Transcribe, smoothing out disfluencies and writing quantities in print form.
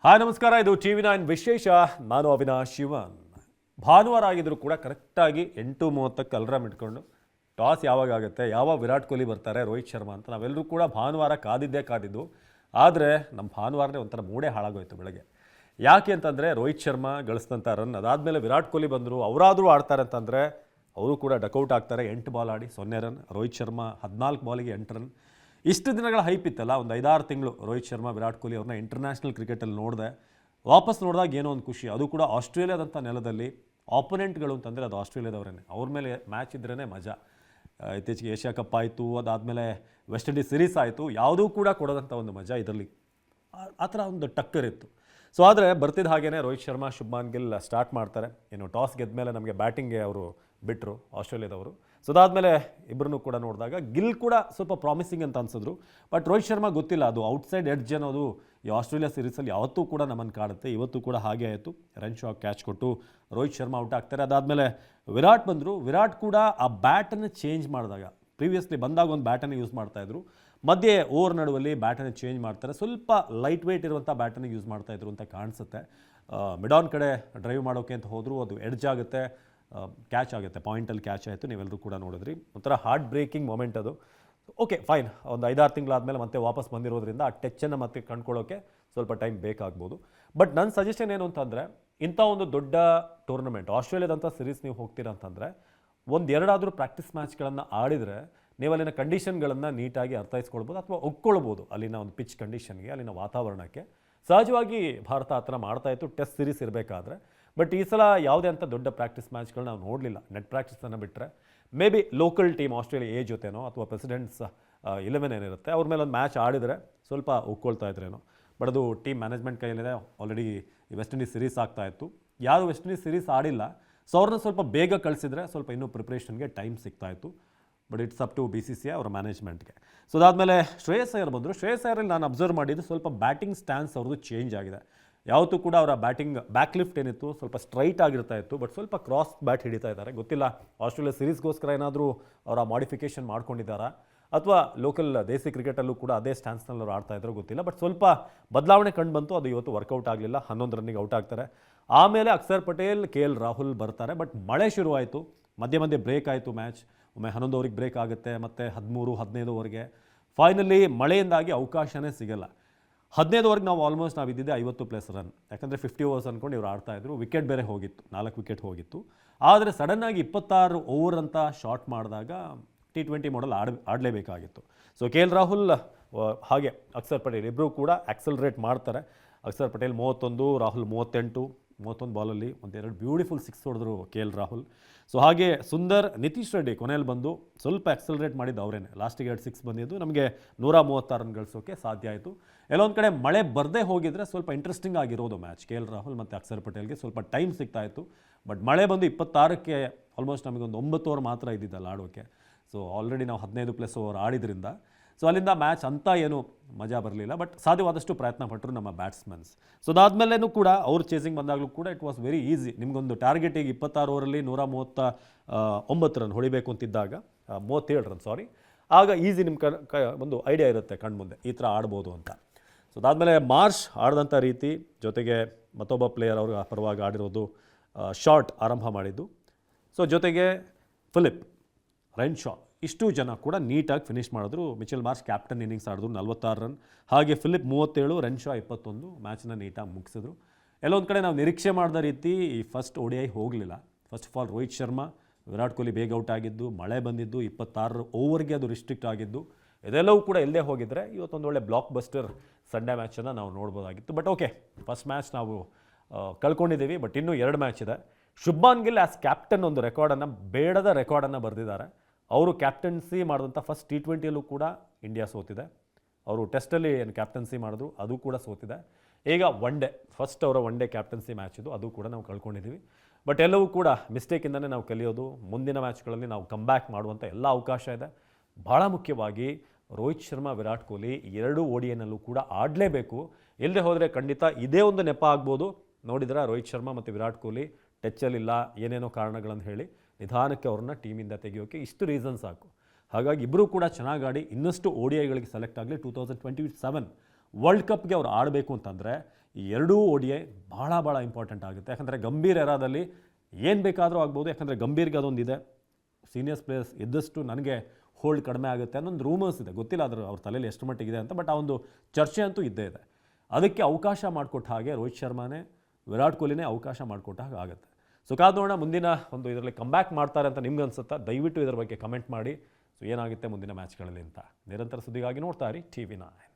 Hi ನಮಸ್ಕಾರ, ಇದು TV9 ವಿಶೇಷ. ನಾನು ಅವಿನಾಶ್ ಶಿವನ್. ಭಾನುವಾರ ಆಗಿದ್ರು ಕೂಡ ಕರೆಕ್ಟಾಗಿ 8:30ಕ್ಕೆ ಅಲ್ರಾಮ್ ಇಟ್ಕೊಂಡು ಟಾಸ್ ಯಾವಾಗ ಆಗುತ್ತೆ, ಯಾವ ವಿರಾಟ್ ಕೊಹ್ಲಿ ಬರ್ತಾರೆ, ರೋಹಿತ್ ಶರ್ಮಾ ಅಂತ ನಾವೆಲ್ಲರೂ ಕೂಡ ಭಾನುವಾರ ಕಾದಿದ್ದು. ಆದರೆ ನಮ್ಮ ಭಾನುವಾರನೇ ಒಂಥರ ಮೂಡೇ ಹಾಳಾಗೋಯ್ತು ಬೆಳಗ್ಗೆ. ಯಾಕೆ ಅಂತಂದರೆ ರೋಹಿತ್ ಶರ್ಮಾ ಗಳಿಸಿದಂಥ ರನ್, ಅದಾದಮೇಲೆ ವಿರಾಟ್ ಕೊಹ್ಲಿ ಬಂದರು, ಅವರಾದರೂ ಆಡ್ತಾರೆ ಅಂತಂದರೆ ಅವರು ಕೂಡ ಡಕೌಟ್ ಆಗ್ತಾರೆ. 8 ಬಾಲ್ ಆಡಿ 0 ರನ್. ರೋಹಿತ್ ಶರ್ಮಾ 14 ಬಾಲಿಗೆ 8 ರನ್. ಇಷ್ಟು ದಿನಗಳ ಹೈಪ್ ಇತ್ತಲ್ಲ, ಒಂದು 5-6 ತಿಂಗಳು ರೋಹಿತ್ ಶರ್ಮಾ ವಿರಾಟ್ ಕೊಹ್ಲಿ ಅವ್ರನ್ನ ಇಂಟರ್ನ್ಯಾಷನಲ್ ಕ್ರಿಕೆಟಲ್ಲಿ ನೋಡಿದೆ. ವಾಪಸ್ ನೋಡಿದಾಗ ಏನೋ ಒಂದು ಖುಷಿ. ಅದು ಕೂಡ ಆಸ್ಟ್ರೇಲಿಯಾದಂಥ ನೆಲದಲ್ಲಿ. ಆಪೋನೆಂಟ್ಗಳು ಅಂತಂದರೆ ಅದು ಆಸ್ಟ್ರೇಲಿಯಾದವರೇ. ಅವ್ರ ಮೇಲೆ ಮ್ಯಾಚ್ ಇದ್ರೇ ಮಜಾ. ಇತ್ತೀಚೆಗೆ ಏಷ್ಯಾ ಕಪ್ ಆಯಿತು, ಅದಾದಮೇಲೆ ವೆಸ್ಟ್ ಇಂಡೀಸ್ ಸೀರೀಸ್ ಆಯಿತು. ಯಾವುದೂ ಕೂಡ ಕೊಡೋದಂಥ ಒಂದು ಮಜಾ ಇದರಲ್ಲಿ ಆ ಥರ ಒಂದು ಟಕ್ಕರ್ ಇತ್ತು. ಸೊ ಆದರೆ ಬರ್ತಿದ್ದ ಹಾಗೇ ರೋಹಿತ್ ಶರ್ಮಾ, ಶುಭ್ಮಾನ್ ಗಿಲ್ ಸ್ಟಾರ್ಟ್ ಮಾಡ್ತಾರೆ. ಇನ್ನು ಟಾಸ್ ಗೆದ್ದ ಮೇಲೆ ನಮಗೆ ಬ್ಯಾಟಿಂಗ್ಗೆ ಅವರು ಬಿಟ್ಟರು ಆಸ್ಟ್ರೇಲಿಯಾದವರು. ಸೊ ಅದಾದಮೇಲೆ ಇಬ್ಬರನ್ನೂ ಕೂಡ ನೋಡಿದಾಗ ಗಿಲ್ ಕೂಡ ಸ್ವಲ್ಪ ಪ್ರಾಮಿಸಿಂಗ್ ಅಂತ ಅನ್ಸಿದ್ರು. ಬಟ್ ರೋಹಿತ್ ಶರ್ಮಾ ಗೊತ್ತಿಲ್ಲ, ಅದು ಔಟ್ಸೈಡ್ ಎಡ್ಜ್ ಅನ್ನೋದು ಈ ಆಸ್ಟ್ರೇಲಿಯಾ ಸೀರೀಸಲ್ಲಿ ಯಾವತ್ತೂ ಕೂಡ ನಮ್ಮನ್ನು ಕಾಡುತ್ತೆ. ಇವತ್ತು ಕೂಡ ಹಾಗೆ ಆಯಿತು. ರನ್ ಶಾಕ್ ಕ್ಯಾಚ್ ಕೊಟ್ಟು ರೋಹಿತ್ ಶರ್ಮಾ ಔಟ್ ಆಗ್ತಾರೆ. ಅದಾದಮೇಲೆ ವಿರಾಟ್ ಬಂದರು. ವಿರಾಟ್ ಕೂಡ ಆ ಬ್ಯಾಟನ್ನು ಚೇಂಜ್ ಮಾಡಿದಾಗ, ಪ್ರೀವಿಯಸ್ಲಿ ಬಂದಾಗ ಒಂದು ಬ್ಯಾಟನ್ನು ಯೂಸ್ ಮಾಡ್ತಾಯಿದ್ರು, ಮಧ್ಯೆ ಓವರ್ ನಡುವಲ್ಲಿ ಬ್ಯಾಟನ್ನು ಚೇಂಜ್ ಮಾಡ್ತಾರೆ. ಸ್ವಲ್ಪ ಲೈಟ್ ವೆಯ್ಟ್ ಇರುವಂಥ ಬ್ಯಾಟನ್ನು ಯೂಸ್ ಮಾಡ್ತಾಯಿದ್ರು ಅಂತ ಕಾಣಿಸುತ್ತೆ. ಮಿಡಾನ್ ಕಡೆ ಡ್ರೈವ್ ಮಾಡೋಕ್ಕೆ ಅಂತ ಹೋದರೂ ಅದು ಎಡ್ಜ್ ಆಗುತ್ತೆ, ಕ್ಯಾಚ್ ಆಗುತ್ತೆ. ಪಾಯಿಂಟಲ್ಲಿ ಕ್ಯಾಚ್ ಆಯಿತು, ನೀವೆಲ್ಲರೂ ಕೂಡ ನೋಡಿದ್ರಿ. ಒಂಥರ ಹಾರ್ಟ್ ಬ್ರೇಕಿಂಗ್ ಮೊಮೆಂಟ್ ಅದು. ಓಕೆ ಫೈನ್, ಒಂದು 5-6 ತಿಂಗಳಾದಮೇಲೆ ಮತ್ತೆ ವಾಪಸ್ ಬಂದಿರೋದ್ರಿಂದ ಆ ಟಚ್ಚನ್ನು ಮತ್ತೆ ಕಂಡ್ಕೊಳ್ಳೋಕ್ಕೆ ಸ್ವಲ್ಪ ಟೈಮ್ ಬೇಕಾಗ್ಬೋದು. ಬಟ್ ನನ್ನ ಸಜೆಷನ್ ಏನು ಅಂತಂದರೆ, ಇಂಥ ಒಂದು ದೊಡ್ಡ ಟೂರ್ನಮೆಂಟ್ ಆಸ್ಟ್ರೇಲಿಯಾದಂಥ ಸೀರೀಸ್ ನೀವು ಹೋಗ್ತೀರಾ ಅಂತಂದರೆ ಒಂದೆರಡಾದರೂ ಪ್ರಾಕ್ಟೀಸ್ ಮ್ಯಾಚ್ಗಳನ್ನು ಆಡಿದರೆ ನೀವು ಅಲ್ಲಿನ ಕಂಡೀಷನ್ಗಳನ್ನು ನೀಟಾಗಿ ಅರ್ಥೈಸ್ಕೊಳ್ಬೋದು ಅಥವಾ ಒಪ್ಕೊಳ್ಬೋದು. ಅಲ್ಲಿನ ಒಂದು ಪಿಚ್ ಕಂಡೀಷನ್ಗೆ, ಅಲ್ಲಿನ ವಾತಾವರಣಕ್ಕೆ. ಸಹಜವಾಗಿ ಭಾರತ ಆ ಥರ ಮಾಡ್ತಾಯಿತ್ತು ಟೆಸ್ಟ್ ಸೀರೀಸ್ ಇರಬೇಕಾದ್ರೆ. ಬಟ್ ಈ ಸಲ ಯಾವುದೇ ಅಂತ ದೊಡ್ಡ ಪ್ರಾಕ್ಟೀಸ್ ಮ್ಯಾಚ್ಗಳು ನಾವು ನೋಡಲಿಲ್ಲ. ನೆಟ್ ಪ್ರಾಕ್ಟೀಸನ್ನು ಬಿಟ್ಟರೆ maybe local team Australia ಜೊತೆನೋ ಅಥವಾ ಪ್ರೆಸಿಡೆಂಟ್ಸ್ 11 ಏನಿರುತ್ತೆ ಅವ್ರ ಮೇಲೆ ಒಂದು ಮ್ಯಾಚ್ ಆಡಿದರೆ ಸ್ವಲ್ಪ ಒಪ್ಕೊಳ್ತಾ ಇದ್ರೇನೋ. ಬಟ್ ಅದು ಟೀಮ್ ಮ್ಯಾನೇಜ್ಮೆಂಟ್ ಕೈಯಲ್ಲಿದೆ. ಆಲ್ರೆಡಿ ವೆಸ್ಟ್ ಇಂಡೀಸ್ ಸೀರೀಸ್ ಆಗ್ತಾಯಿತ್ತು. ಯಾರು ವೆಸ್ಟ್ ಇಂಡೀಸ್ ಸೀರೀಸ್ ಆಡಿಲ್ಲ, ಸೊ ಅವ್ರನ್ನ ಸ್ವಲ್ಪ ಬೇಗ ಕಳಿಸಿದ್ರೆ ಸ್ವಲ್ಪ ಇನ್ನೂ ಪ್ರಿಪ್ರೇಷನ್ಗೆ ಟೈಮ್ ಸಿಗ್ತಾಯಿತ್ತು. But it's up to BCCI ಅವರ ಮ್ಯಾನೇಜ್ಮೆಂಟ್ಗೆ. ಸೊ ಅದಾದಮೇಲೆ ಶ್ರೇಯಸ್ ಅಯ್ಯರ್ ಬಂದರು. ಶ್ರೇಯಸ್ ಅಯ್ಯರಲ್ಲಿ ನಾನು ಅಬ್ಸರ್ವ್ ಮಾಡಿದ್ದು ಸ್ವಲ್ಪ ಬ್ಯಾಟಿಂಗ್ ಸ್ಟ್ಯಾನ್ಸ್ ಅವ್ರದ್ದು ಚೇಂಜ್ ಆಗಿದೆ. ಯಾವತ್ತೂ ಕೂಡ ಅವರ ಬ್ಯಾಟಿಂಗ್ ಬ್ಯಾಕ್ ಲಿಫ್ಟ್ ಏನಿತ್ತು ಸ್ವಲ್ಪ ಸ್ಟ್ರೈಟ್ ಆಗಿರ್ತಾ ಇತ್ತು, ಬಟ್ ಸ್ವಲ್ಪ ಕ್ರಾಸ್ ಬ್ಯಾಟ್ ಹಿಡಿತಾ ಇದ್ದಾರೆ. ಗೊತ್ತಿಲ್ಲ ಆಸ್ಟ್ರೇಲಿಯಾ ಸೀರೀಸ್ಗೋಸ್ಕರ ಏನಾದರೂ ಅವರ ಮಾಡಿಫಿಕೇಷನ್ ಮಾಡ್ಕೊಂಡಿದ್ದಾರಾ ಅಥವಾ ಲೋಕಲ್ ದೇಸಿ ಕ್ರಿಕೆಟಲ್ಲೂ ಕೂಡ ಅದೇ ಸ್ಟ್ಯಾನ್ಸ್ನಲ್ಲಿ ಅವ್ರು ಆಡ್ತಾ ಇದ್ದಾರೋ ಗೊತ್ತಿಲ್ಲ. ಬಟ್ ಸ್ವಲ್ಪ ಬದಲಾವಣೆ ಕಂಡು ಬಂತು. ಅದು ಇವತ್ತು ವರ್ಕೌಟ್ ಆಗಲಿಲ್ಲ. 11 ರನ್ನಿಗೆ ಔಟ್ ಆಗ್ತಾರೆ. ಆಮೇಲೆ ಅಕ್ಷರ್ ಪಟೇಲ್, KL ರಾಹುಲ್ ಬರ್ತಾರೆ. ಬಟ್ ಮಳೆ ಶುರುವಾಯಿತು, ಮಧ್ಯೆ ಬ್ರೇಕ್ ಆಯಿತು ಮ್ಯಾಚ್. ಒಮ್ಮೆ 11 ಓವರಿಗೆ ಬ್ರೇಕ್ ಆಗುತ್ತೆ, ಮತ್ತು 13-15 ಓವರ್ಗೆ. ಫೈನಲಿ ಮಳೆಯಿಂದಾಗಿ ಅವಕಾಶನೇ ಸಿಗಲ್ಲ. 15 ಓವರ್ಗೆ ನಾವು ಇದ್ದಿದ್ದೆ 50+ ರನ್. ಯಾಕಂದರೆ 50 ಓವರ್ಸ್ ಅಂದ್ಕೊಂಡು ಇವ್ರು ಆಡ್ತಾಯಿದ್ರು. ವಿಕೆಟ್ ಬೇರೆ ಹೋಗಿತ್ತು, 4 ವಿಕೆಟ್ ಹೋಗಿತ್ತು. ಆದರೆ ಸಡನ್ನಾಗಿ 26 ಓವರ್ ಅಂತ ಶಾರ್ಟ್ ಮಾಡಿದಾಗ T20 ಮಾಡಲ್ ಆಡಲೇಬೇಕಾಗಿತ್ತು. ಸೊ KL ರಾಹುಲ್ ಹಾಗೆ ಅಕ್ಷರ್ ಪಟೇಲ್ ಇಬ್ಬರು ಕೂಡ ಆಕ್ಸಲ್ರೇಟ್ ಮಾಡ್ತಾರೆ. ಅಕ್ಷರ್ ಪಟೇಲ್ 31, ರಾಹುಲ್ 31 ಬಾಲಲ್ಲಿ ಒಂದೆರಡು ಬ್ಯೂಟಿಫುಲ್ 6 ಹೊಡೆದ್ರು KL ರಾಹುಲ್. ಸೊ ಹಾಗೆ ಸುಂದರ್, ನಿತೀಶ್ ರೆಡ್ಡಿ ಕೊನೆಯಲ್ಲಿ ಬಂದು ಸ್ವಲ್ಪ ಆಕ್ಸಲ್ರೇಟ್ ಮಾಡಿದ್ದು ಅವರೇನೆ. ಲಾಸ್ಟಿಗೆ 2 6 ಬಂದಿದ್ದು ನಮಗೆ 136 ರನ್ ಗಳಿಸೋಕ್ಕೆ ಸಾಧ್ಯ ಆಯಿತು. ಎಲ್ಲೊಂದು ಕಡೆ ಮಳೆ ಬರದೇ ಹೋಗಿದ್ರೆ ಸ್ವಲ್ಪ ಇಂಟ್ರೆಸ್ಟಿಂಗ್ ಆಗಿರೋದು ಮ್ಯಾಚ್. KL ರಾಹುಲ್ ಮತ್ತು ಅಕ್ಷರ್ ಪಟೇಲ್ಗೆ ಸ್ವಲ್ಪ ಟೈಮ್ ಸಿಗ್ತಾಯಿತ್ತು. ಬಟ್ ಮಳೆ ಬಂದು 26ಕ್ಕೆ ಆಲ್ಮೋಸ್ಟ್ ನಮಗೊಂದು 9 ಓವರ್ ಮಾತ್ರ ಇದ್ದಿದ್ದಲ್ಲ ಆಡೋಕ್ಕೆ. ಸೊ ಆಲ್ರೆಡಿ ನಾವು 15+ ಓವರ್ ಆಡಿದ್ರಿಂದ ಸೊ ಅಲ್ಲಿಂದ ಮ್ಯಾಚ್ ಅಂತ ಏನೂ ಮಜಾ ಬರಲಿಲ್ಲ. ಬಟ್ ಸಾಧ್ಯವಾದಷ್ಟು ಪ್ರಯತ್ನ ಪಟ್ಟರು ನಮ್ಮ ಬ್ಯಾಟ್ಸ್ಮನ್ಸ್. ಸೊ ಅದಾದಮೇಲೆನೂ ಕೂಡ ಅವ್ರು ಚೇಸಿಂಗ್ ಬಂದಾಗಲೂ ಕೂಡ ಇಟ್ ವಾಸ್ ವೆರಿ ಈಸಿ. ನಿಮಗೊಂದು ಟಾರ್ಗೆಟಿಗೆ 26 ಓವರಲ್ಲಿ 139 ರನ್ ಹೊಡಿಬೇಕು ಅಂತಿದ್ದಾಗ, 37 ರನ್ ಸಾರಿ, ಆಗ ಈಸಿ ನಿಮ್ಮ ಒಂದು ಐಡಿಯಾ ಇರುತ್ತೆ ಕಣ್ಮುಂದೆ ಈ ಥರ ಆಡ್ಬೋದು ಅಂತ. ಸೊ ಅದಾದಮೇಲೆ ಮಾರ್ಷ್ ಆಡಿದಂಥ ರೀತಿ, ಜೊತೆಗೆ ಮತ್ತೊಬ್ಬ ಪ್ಲೇಯರ್ ಅವ್ರಿಗೆ ಪರವಾಗಿ ಆಡಿರೋದು ಶಾರ್ಟ್ ಆರಂಭ ಮಾಡಿದ್ದು. ಸೊ ಜೊತೆಗೆ ಫಿಲಿಪ್, ರನ್ ಶಾ, ಇಷ್ಟು ಜನ ಕೂಡ ನೀಟಾಗಿ ಫಿನಿಷ್ ಮಾಡಿದ್ರು. ಮಿಚೆಲ್ ಮಾರ್ಷ್ ಕ್ಯಾಪ್ಟನ್ ಇನ್ನಿಂಗ್ಸ್ ಆಡಿದ್ರು 46 ರನ್. ಹಾಗೆ ಫಿಲಿಪ್ 37, ರನ್ ಶಾ 21. ಮ್ಯಾಚನ್ನ ನೀಟಾಗಿ ಮುಗಿಸಿದ್ರು. ಎಲ್ಲೊಂದು ಕಡೆ ನಾವು ನಿರೀಕ್ಷೆ ಮಾಡಿದ ರೀತಿ ಈ ಫಸ್ಟ್ ODI ಹೋಗಲಿಲ್ಲ. First of all Rohit Sharma, Virat Kohli ಬೇಗ ಔಟ್ ಆಗಿದ್ದು, ಮಳೆ ಬಂದಿದ್ದು, 26 ಓವರ್ಗೆ ಅದು ರಿಸ್ಟ್ರಿಕ್ಟ್ ಆಗಿದ್ದು, ಇದೆಲ್ಲವೂ ಕೂಡ ಇಲ್ಲದೆ ಹೋಗಿದ್ರೆ ಇವತ್ತೊಂದು ಒಳ್ಳೆ ಬ್ಲಾಕ್ ಬಸ್ಟರ್ ಸಂಡೇ ಮ್ಯಾಚನ್ನು ನಾವು ನೋಡ್ಬೋದಾಗಿತ್ತು. ಬಟ್ ಓಕೆ, ಫಸ್ಟ್ ಮ್ಯಾಚ್ ನಾವು ಕಳ್ಕೊಂಡಿದ್ದೀವಿ. ಬಟ್ ಇನ್ನೂ 2 ಮ್ಯಾಚ್ ಇದೆ. ಶುಭ್ಮಾನ್ ಗಿಲ್ ಆ್ಯಸ್ ಕ್ಯಾಪ್ಟನ್ ಒಂದು ರೆಕಾರ್ಡನ್ನು, ಬೇಡದ ರೆಕಾರ್ಡನ್ನು ಬರೆದಿದ್ದಾರೆ. ಅವರು ಕ್ಯಾಪ್ಟನ್ಸಿ ಮಾಡಿದಂಥ ಫಸ್ಟ್ T20ಯಲ್ಲೂ ಕೂಡ ಇಂಡಿಯಾ ಸೋತಿದೆ. ಅವರು ಟೆಸ್ಟಲ್ಲಿ ಏನು ಕ್ಯಾಪ್ಟನ್ಸಿ ಮಾಡಿದ್ರು ಅದು ಕೂಡ ಸೋತಿದೆ. ಈಗ ಒನ್ ಡೇ, ಫಸ್ಟ್ ಅವರ ಒನ್ ಡೇ ಕ್ಯಾಪ್ಟನ್ಸಿ ಮ್ಯಾಚ್ ಇದು, ಅದು ಕೂಡ ನಾವು ಕಳ್ಕೊಂಡಿದ್ದೀವಿ. ಬಟ್ ಎಲ್ಲವೂ ಕೂಡ ಮಿಸ್ಟೇಕಿಂದನೇ ನಾವು ಕಲಿಯೋದು. ಮುಂದಿನ ಮ್ಯಾಚ್ಗಳಲ್ಲಿ ನಾವು ಕಮ್ ಬ್ಯಾಕ್ ಮಾಡುವಂಥ ಎಲ್ಲ ಅವಕಾಶ ಇದೆ. ಭಾಳ ಮುಖ್ಯವಾಗಿ ರೋಹಿತ್ ಶರ್ಮಾ, ವಿರಾಟ್ ಕೊಹ್ಲಿ 2 ODIನಲ್ಲೂ ಕೂಡ ಆಡಲೇಬೇಕು. ಇಲ್ಲದೆ ಹೋದರೆ ಖಂಡಿತ ಇದೇ ಒಂದು ನೆಪ ಆಗ್ಬೋದು. ನೋಡಿದ್ರೆ ರೋಹಿತ್ ಶರ್ಮಾ ಮತ್ತು ವಿರಾಟ್ ಕೊಹ್ಲಿ ಟಚ್ಚಲ್ಲಿಲ್ಲ, ಏನೇನೋ ಕಾರಣಗಳನ್ನು ಹೇಳಿ ನಿಧಾನಕ್ಕೆ ಅವ್ರನ್ನ ಟೀಮಿಂದ ತೆಗೆಯೋಕ್ಕೆ ಇಷ್ಟು ರೀಸನ್ ಸಾಕು. ಹಾಗಾಗಿ ಇಬ್ಬರೂ ಕೂಡ ಚೆನ್ನಾಗಿ ಆಡಿ ಇನ್ನಷ್ಟು ODIಗಳಿಗೆ ಸೆಲೆಕ್ಟ್ ಆಗಲಿ. 2027 ವರ್ಲ್ಡ್ ಕಪ್ಗೆ ಅವ್ರು ಆಡಬೇಕು ಅಂತಂದರೆ ಈ ಎರಡೂ ODI ಭಾಳ ಇಂಪಾರ್ಟೆಂಟ್ ಆಗುತ್ತೆ. ಯಾಕಂದರೆ ಗಂಭೀರ್ ಎರಾದಲ್ಲಿ ಏನು ಬೇಕಾದರೂ ಆಗ್ಬೋದು. ಯಾಕಂದರೆ ಗಂಭೀರ್ಗೆ ಅದೊಂದಿದೆ, ಸೀನಿಯರ್ಸ್ ಪ್ಲೇಯರ್ಸ್ ಇದ್ದಷ್ಟು ನನಗೆ ಹೋಲ್ಡ್ ಕಡಿಮೆ ಆಗುತ್ತೆ ಅನ್ನೊಂದು ರೂಮರ್ಸ್ ಇದೆ. ಗೊತ್ತಿಲ್ಲ ಅವ್ರ ತಲೆಯಲ್ಲಿ ಎಷ್ಟು ಮಟ್ಟಿಗಿದೆ ಅಂತ, ಬಟ್ ಆ ಒಂದು ಚರ್ಚೆ ಅಂತೂ ಇದ್ದೇ ಇದೆ. ಅದಕ್ಕೆ ಅವಕಾಶ ಮಾಡಿಕೊಟ್ಟ ಹಾಗೆ ರೋಹಿತ್ ಶರ್ಮಾನೇ, ವಿರಾಟ್ ಕೊಹ್ಲಿನೇ ಅವಕಾಶ ಮಾಡಿಕೊಟ್ಟ ಹಾಗೆ ಆಗುತ್ತೆ. ಸೊ ಕಾದು ನೋಡೋಣ ಮುಂದಿನ ಒಂದು ಇದರಲ್ಲಿ ಕಮ್ಬ್ಯಾಕ್ ಮಾಡ್ತಾರೆ ಅಂತ ನಿಮ್ಗೆ ಅನ್ಸುತ್ತಾ? ದಯವಿಟ್ಟು ಇದರ ಬಗ್ಗೆ ಕಮೆಂಟ್ ಮಾಡಿ. ಸೊ ಏನಾಗುತ್ತೆ ಮುಂದಿನ ಮ್ಯಾಚ್ಗಳಲ್ಲಿ ಅಂತ. ನಿರಂತರ ಸುದ್ದಿಗಾಗಿ ನೋಡ್ತಾ ಇರಿ TV9.